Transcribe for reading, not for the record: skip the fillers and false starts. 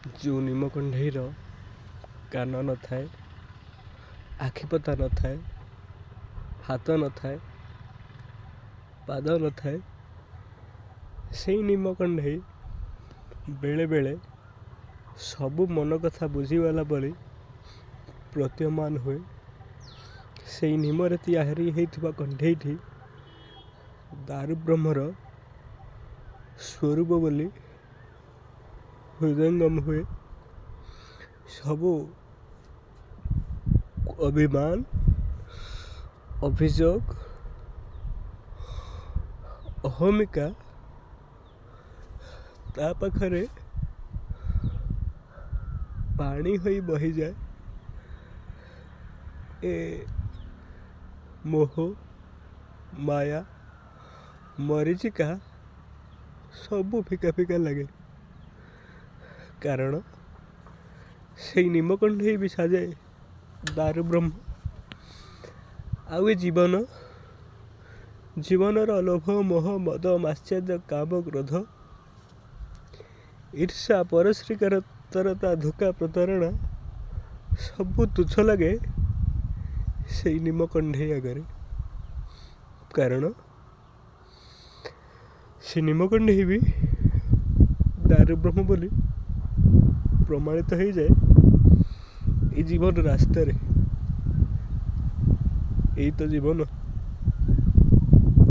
ଯେଉଁ ନିମ କଣ୍ଢେଇର କାନ ନଥାଏ, ଆଖିପତା ନଥାଏ, ହାତ ନଥାଏ, ପାଦ ନଥାଏ, ସେଇ ନିମ କଣ୍ଢେଇ ବେଳେବେଳେ ସବୁ ମନ କଥା ବୁଝିଗଲା ପରି ପ୍ରତୀୟମାନ ହୁଏ। ସେଇ ନିମରେ ତିଆରି ହେଇଥିବା କଣ୍ଢେଇଟି ଦାରୁବ୍ରହ୍ମର ସ୍ୱରୂପ ବୋଲି ହୃଦୟଙ୍ଗମ ହୁଏ। ସବୁ ଅଭିମାନ, ଅଭିଯୋଗ, ଅହମିକା ତା ପାଖରେ ପାଣି ହୋଇ ବହିଯାଏ। ଏ ମୋହ, ମାୟା, ମରିଚିକା ସବୁ ଫିକା ଫିକା ଲାଗେ। କାରଣ ସେଇ ନିମ କଣ୍ଢେଇ ବି ସାଜେ ଦାରୁବ୍ରହ୍ମ। ଆଉ ଏ ଜୀବନର ଲୋଭ, ମୋହ, ମଦ, ମାଶ୍ଚର୍ଯ୍ୟ, କାମ, କ୍ରୋଧ, ଈର୍ଷା, ପରଶ୍ରୀକାରତା, ଧୋକା, ପ୍ରତାରଣା ସବୁ ତୁଚ୍ଛ ଲାଗେ ସେଇ ନିମ କଣ୍ଢେଇ ଆଗରେ। କାରଣ ସେ ନିମ କଣ୍ଢେଇ ବି ଦାରୁବ୍ରହ୍ମ ବୋଲି ପ୍ରମାଣିତ ହେଇଯାଏ ଏଇ ଜୀବନ ରାସ୍ତାରେ। ଏଇ ତ ଜୀବନ।